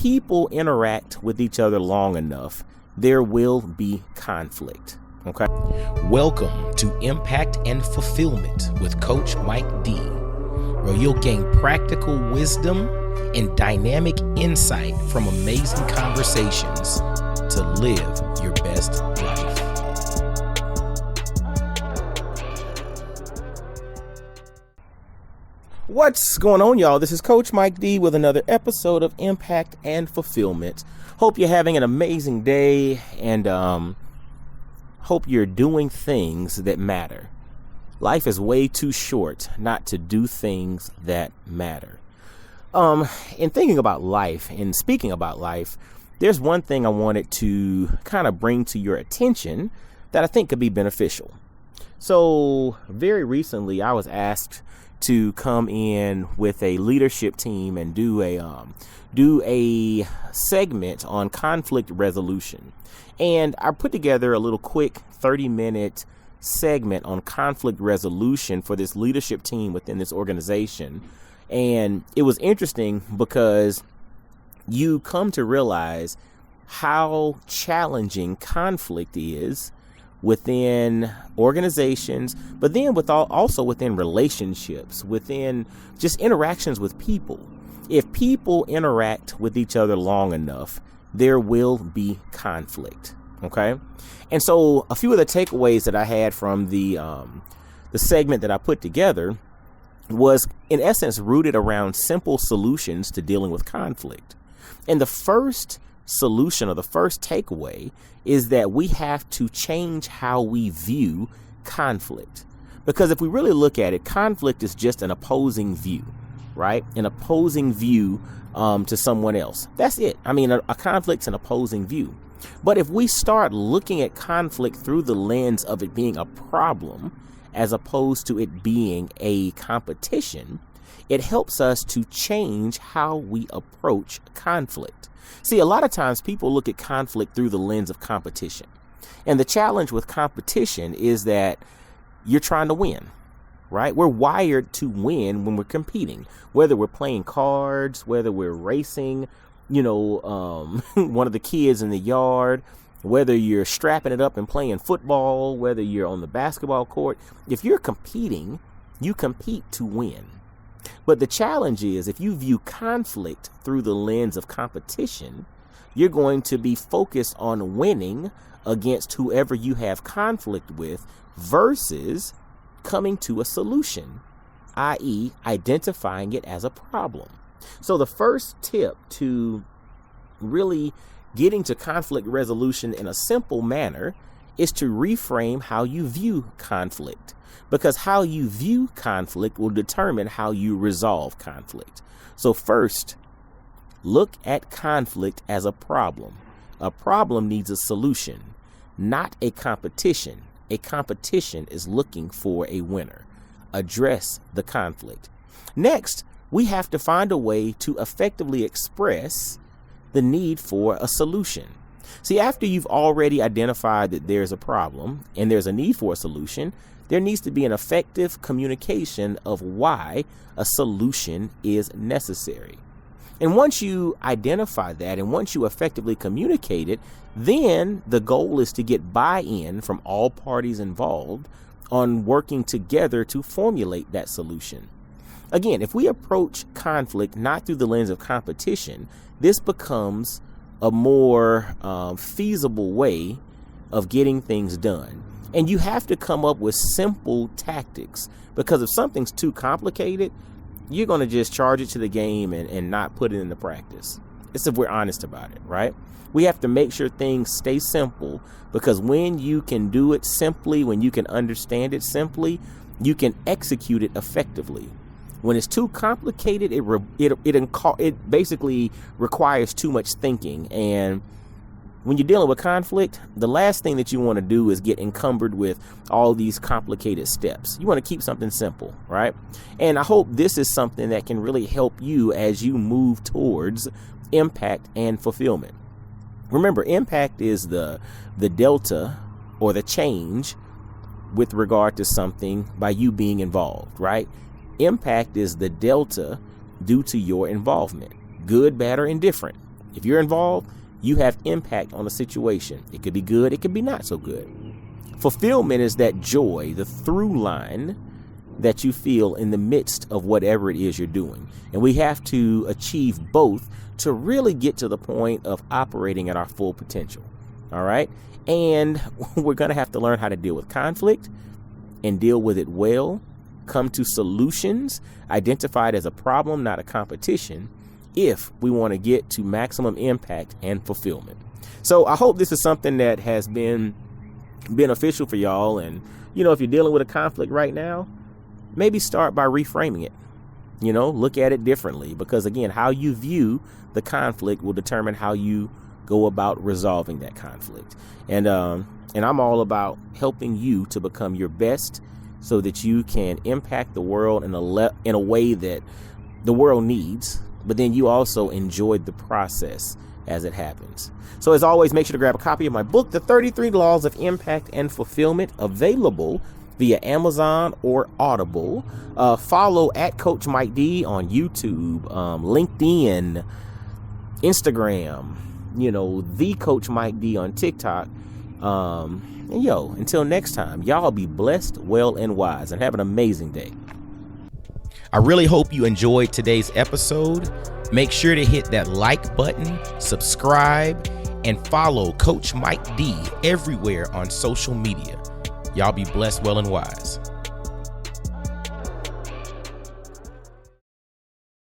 people interact with each other long enough, there will be conflict. Okay. Welcome to Impact and Fulfillment with Coach Mike D, where you'll gain practical wisdom and dynamic insight from amazing conversations to live your best life. What's going on, y'all? This is Coach Mike D with another episode of Impact and Fulfillment. Hope you're having an amazing day and hope you're doing things that matter. Life is way too short not to do things that matter. In thinking about life and speaking about life, there's one thing I wanted to kind of bring to your attention that I think could be beneficial. So very recently, I was asked to come in with a leadership team and do a segment on conflict resolution. And I put together a little quick 30-minute segment on conflict resolution for this leadership team within this organization. And it was interesting because you come to realize how challenging conflict is within organizations, but then also within relationships, within just interactions with people. If people interact with each other long enough, there will be conflict. Okay. And so a few of the takeaways that I had from the segment that I put together was in essence rooted around simple solutions to dealing with conflict. And the first solution, or the first takeaway, is that we have to change how we view conflict. Because if we really look at it, conflict is just an opposing view, right? An opposing view to someone else. That's it. I mean, a conflict's an opposing view. But if we start looking at conflict through the lens of it being a problem, as opposed to it being a competition, it helps us to change how we approach conflict. See, a lot of times people look at conflict through the lens of competition. And the challenge with competition is that you're trying to win, right? We're wired to win when we're competing, whether we're playing cards, whether we're racing, one of the kids in the yard, whether you're strapping it up and playing football, whether you're on the basketball court. If you're competing, you compete to win. But the challenge is, if you view conflict through the lens of competition, you're going to be focused on winning against whoever you have conflict with versus coming to a solution, i.e., identifying it as a problem. So the first tip to really getting to conflict resolution in a simple manner is to reframe how you view conflict. Because how you view conflict will determine how you resolve conflict. So first, look at conflict as a problem. A problem needs a solution, not a competition. A competition is looking for a winner. Address the conflict. Next, we have to find a way to effectively express the need for a solution. See, after you've already identified that there's a problem and there's a need for a solution, there needs to be an effective communication of why a solution is necessary. And once you identify that and once you effectively communicate it, then the goal is to get buy-in from all parties involved on working together to formulate that solution. Again, if we approach conflict not through the lens of competition, this becomes a more feasible way of getting things done. And you have to come up with simple tactics, because if something's too complicated, you're going to just charge it to the game and not put it into practice. It's if we're honest about it, right? We have to make sure things stay simple, because when you can do it simply, when you can understand it simply, you can execute it effectively. When it's too complicated, it basically requires too much thinking. And when you're dealing with conflict, the last thing that you want to do is get encumbered with all these complicated steps. You want to keep something simple, right? And I hope this is something that can really help you as you move towards impact and fulfillment. Remember, impact is the delta or the change with regard to something by you being involved, right? Impact is the delta due to your involvement, good, bad, or indifferent. If you're involved, you have impact on the situation. It could be good, it could be not so good. Fulfillment is that joy, the through line that you feel in the midst of whatever it is you're doing. And we have to achieve both to really get to the point of operating at our full potential. All right. And we're going to have to learn how to deal with conflict and deal with it well, come to solutions, identify it as a problem, not a competition, if we want to get to maximum impact and fulfillment. So I hope this is something that has been beneficial for y'all. And, if you're dealing with a conflict right now, maybe start by reframing it. Look at it differently, because again, how you view the conflict will determine how you go about resolving that conflict. And I'm all about helping you to become your best so that you can impact the world in a way that the world needs, but then you also enjoyed the process as it happens. So as always, make sure to grab a copy of my book, The 33 Laws of Impact and Fulfillment, available via Amazon or Audible. Follow at Coach Mike D on YouTube, LinkedIn, Instagram, the Coach Mike D on TikTok. And until next time, y'all be blessed, well, and wise, and have an amazing day. I really hope you enjoyed today's episode. Make sure to hit that like button, subscribe, and follow Coach Mike D everywhere on social media. Y'all be blessed, well, and wise.